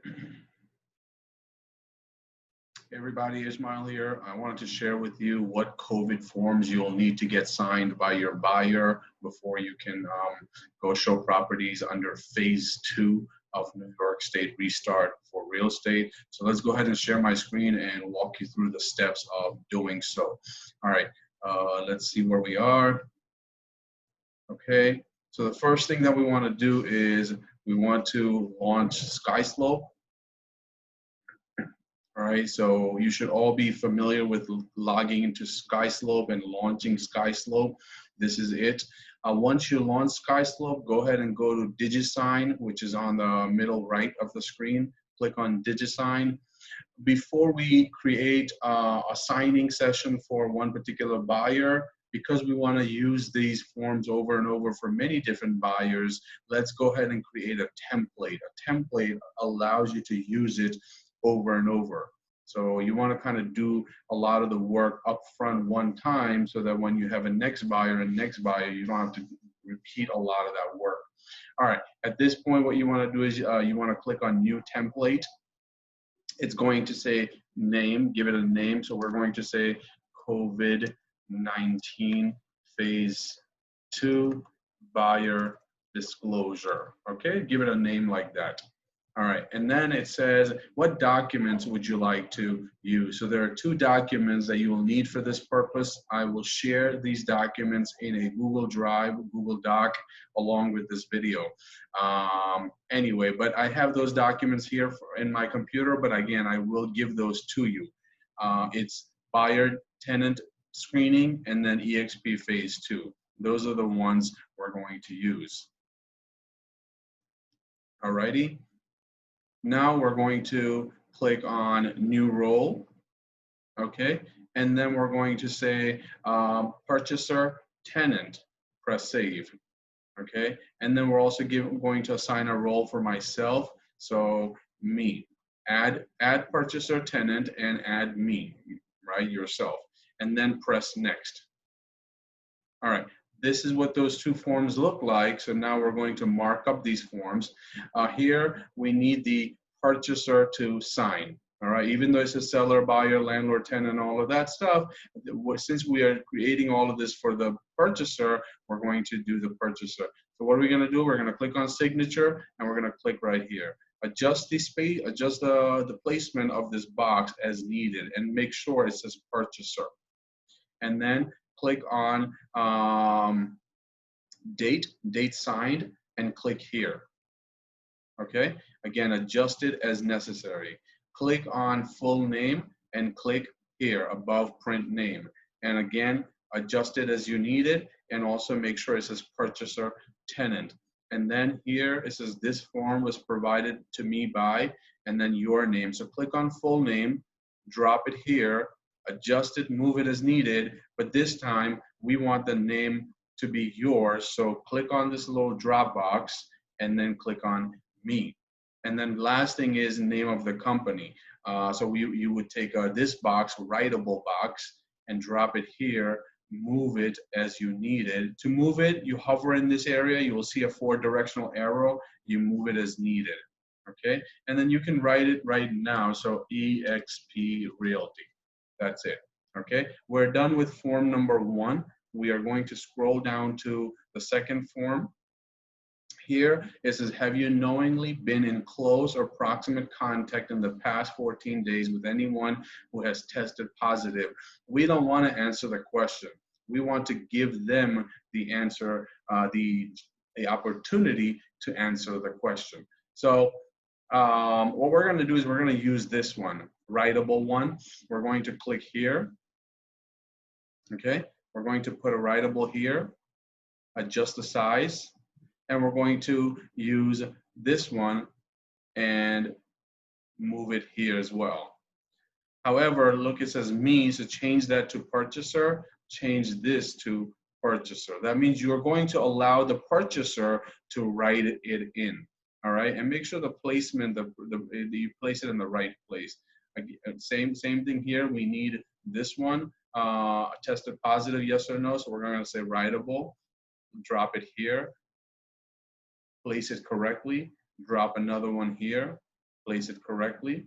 Hey everybody, Ismail here. I wanted to share with you what COVID forms you'll need to get signed by your buyer before you can go show properties under phase 2 of New York State Restart for real estate. So let's go ahead and share my screen and walk you through the steps of doing so. All right, let's see where we are. Okay, so the first thing that we want to do is we want to launch SkySlope. All right, so you should all be familiar with logging into SkySlope and launching SkySlope. This is it. Once you launch SkySlope, go ahead and go to DigiSign, which is on the middle right of the screen. Click on DigiSign. Before we create a signing session for one particular buyer, because we want to use these forms over and over for many different buyers, let's go ahead and create a template. A template allows you to use it over and over. So you want to kind of do a lot of the work up front one time so that when you have a next buyer and next buyer, you don't have to repeat a lot of that work. All right, at this point, what you want to do is you want to click on New Template. It's going to say name, give it a name. So we're going to say COVID-19 phase 2 buyer disclosure. Okay, give it a name like that. All right, and then it says, what documents would you like to use? So there are 2 documents that you will need for this purpose. I will share these documents in a Google Drive, Google Doc, along with this video. Anyway, but I have those documents here in my computer, but again, I will give those to you. It's buyer tenant screening and then EXP phase 2. Those are the ones we're going to use. All righty. Now we're going to click on new role, okay? And then we're going to say purchaser tenant, press save, okay? And then we're also going to assign a role for myself, so me. Add purchaser tenant and add me, right, yourself. And then press next. All right. This is what those 2 forms look like. So now we're going to mark up these forms. Here, we need the purchaser to sign. All right, even though it's a seller, buyer, landlord, tenant, all of that stuff, since we are creating all of this for the purchaser, we're going to do the purchaser. So what are we going to do? We're going to click on signature, and we're going to click right here. Adjust the space, adjust the placement of this box as needed, and make sure it says purchaser. And then click on date signed, and click here. Okay, again, adjust it as necessary. Click on full name and click here above print name. And again, adjust it as you need it, and also make sure it says purchaser tenant. And then here it says this form was provided to me by, and then your name. So click on full name, drop it here, adjust it, move it as needed, but this time we want the name to be yours. So click on this little drop box and then click on me. And then last thing is name of the company. So you would take this box, writable box, and drop it here, move it as you need it. To move it, you hover in this area, you will see a 4-directional arrow, you move it as needed, okay? And then you can write it right now, so EXP Realty. That's it, okay? We're done with form number 1. We are going to scroll down to the second form. Here it says, have you knowingly been in close or proximate contact in the past 14 days with anyone who has tested positive? We don't want to answer the question. We want to give them the answer, the opportunity to answer the question. So what we're going to do is we're going to use this one, writable one. We're going to click here. Okay, we're going to put a writable here, adjust the size, and we're going to use this one and move it here as well. However, look, it says me, so change that to purchaser, change this to purchaser. That means you're going to allow the purchaser to write it in, all right? And make sure the placement, you place it in the right place. Same thing here, we need this one, tested positive, yes or no, so we're going to say writable, drop it here, place it correctly, drop another one here, place it correctly.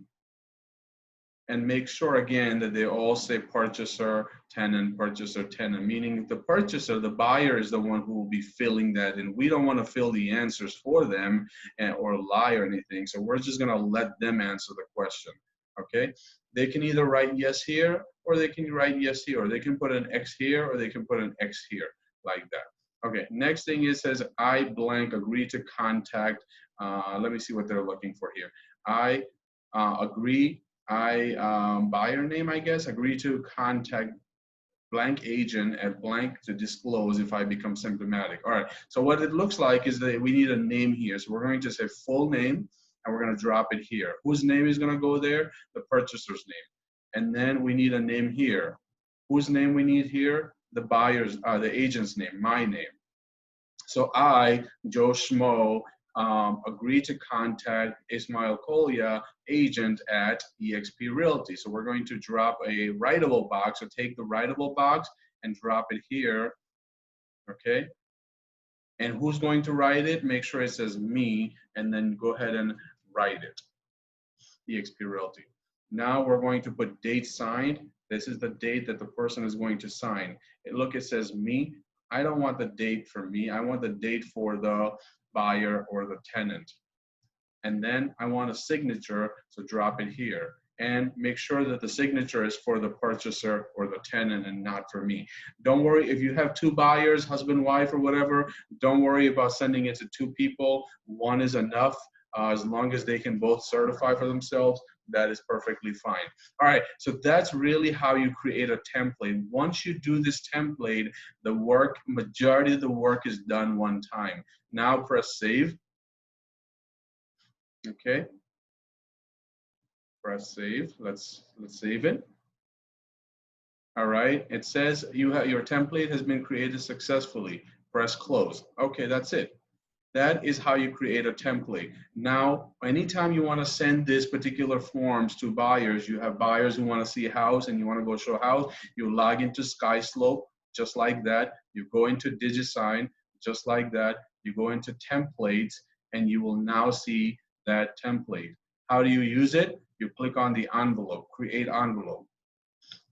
And make sure again that they all say purchaser, tenant, meaning the purchaser, the buyer is the one who will be filling that in. We don't want to fill the answers for them or lie or anything. So we're just going to let them answer the question. Okay. They can either write yes here, or they can write yes here, or they can put an X here, or they can put an X here, like that. Okay. Next thing is says I blank agree to contact. Let me see what they're looking for here. I agree. Buyer name, I guess, agree to contact blank agent at blank to disclose if I become symptomatic. All right, so what it looks like is that we need a name here. So we're going to say full name, and we're going to drop it here. Whose name is going to go there? The purchaser's name. And then we need a name here. Whose name we need here? The buyer's, the agent's name, my name. So I, Joe Schmo, agree to contact Ismail Kolia, agent at eXp Realty. So we're going to drop a writable box. So take the writable box and drop it here, okay? And who's going to write it? Make sure it says me, and then go ahead and write it, eXp Realty. Now we're going to put date signed. This is the date that the person is going to sign. Look, it says me. I don't want the date for me. I want the date for the buyer or the tenant. And then I want a signature, so drop it here. And make sure that the signature is for the purchaser or the tenant and not for me. Don't worry, if you have two buyers, husband, wife, or whatever, don't worry about sending it to two people. One is enough. As long as they can both certify for themselves, that is perfectly fine. All right, so that's really how you create a template. Once you do this template, the work, majority of the work is done one time. Now press save. Okay. Press save. Let's save it. All right. It says your template has been created successfully. Press close. Okay, that's it. That is how you create a template. Now, anytime you want to send this particular forms to buyers, you have buyers who want to see a house and you want to go show a house, you log into SkySlope just like that. You go into DigiSign just like that. You go into templates and you will now see that template. How do you use it? You click on the envelope, create envelope.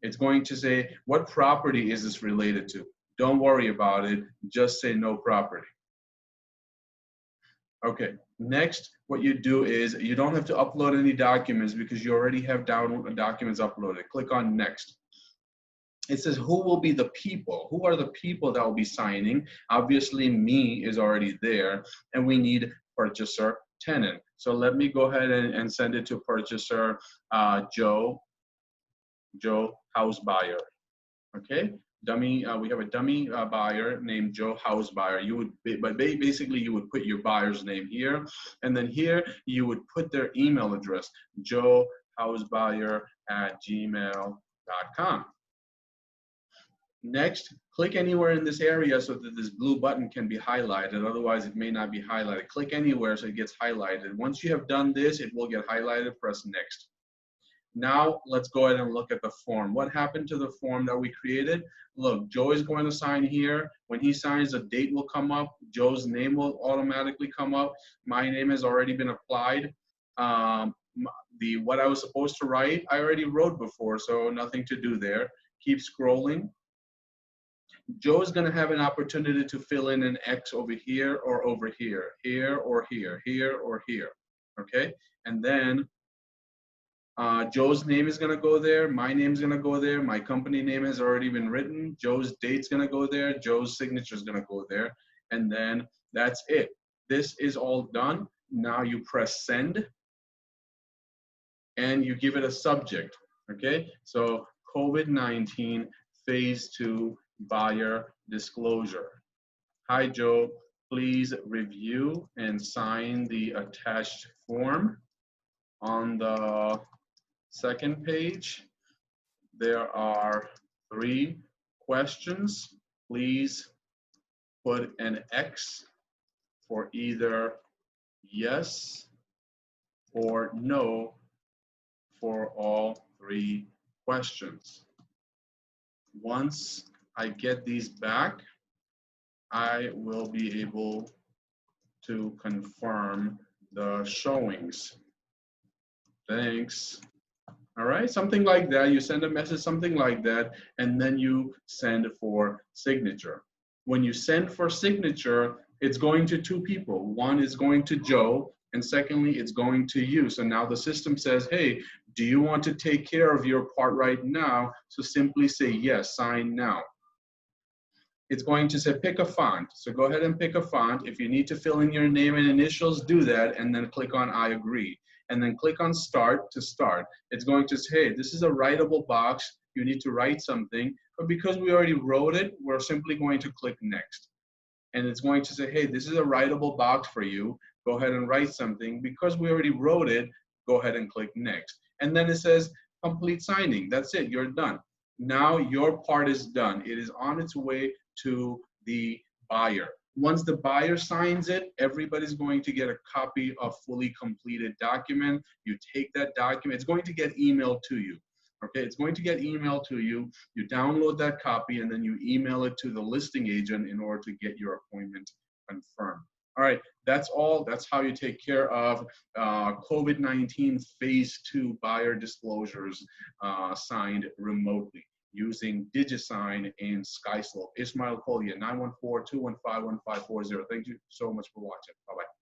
It's going to say, what property is this related to? Don't worry about it, just say no property. Okay, next, what you do is you don't have to upload any documents because you already have documents uploaded. Click on next. It says who will be the people? Who are the people that will be signing? Obviously, me is already there, and we need purchaser, tenant. So let me go ahead and send it to purchaser Joe house buyer. Okay. Dummy, we have a dummy buyer named Joe house buyer. Basically you would put your buyer's name here, and then here you would put their email address, joehousebuyer@gmail.com. Next, click anywhere in this area so that this blue button can be highlighted. Otherwise, it may not be highlighted. Click anywhere so it gets highlighted. Once you have done this, it will get highlighted. Press next. Now let's go ahead and look at the form. What happened to the form that we created? Look, Joe is going to sign here. When he signs, a date will come up. Joe's name will automatically come up. My name has already been applied. What I was supposed to write, I already wrote before, so nothing to do there. Keep scrolling. Joe is going to have an opportunity to fill in an X over here or over here, here or here, here or here. Okay, and then Joe's name is going to go there. My name is going to go there. My company name has already been written. Joe's date's going to go there. Joe's signature is going to go there. And then that's it. This is all done. Now you press send and you give it a subject. Okay, so COVID-19 phase 2 buyer disclosure. Hi, Joe. Please review and sign the attached form. On the second page, there are 3 questions. Please put an X for either yes or no for all 3 questions. Once I get these back, I will be able to confirm the showings. Thanks. All right, something like that. You send a message, something like that, and then you send for signature. When you send for signature, it's going to two people. One is going to Joe, and secondly, it's going to you. So now the system says, hey, do you want to take care of your part right now? So simply say yes, sign now. It's going to say pick a font. So go ahead and pick a font. If you need to fill in your name and initials, do that, and then click on I agree. And then click on start to start. It's going to say, hey, this is a writable box. You need to write something. But because we already wrote it, we're simply going to click next. And it's going to say, hey, this is a writable box for you. Go ahead and write something. Because we already wrote it, go ahead and click next. And then it says complete signing. That's it, you're done. Now your part is done. It is on its way to the buyer. Once the buyer signs it, everybody's going to get a copy of fully completed document. You take that document, it's going to get emailed to you. Okay, it's going to get emailed to you. You download that copy and then you email it to the listing agent in order to get your appointment confirmed. All right, that's all. That's how you take care of COVID-19 phase 2 buyer disclosures signed remotely using DigiSign and SkySlope. Ismail Kolia, 914-215-1540. Thank you so much for watching. Bye-bye.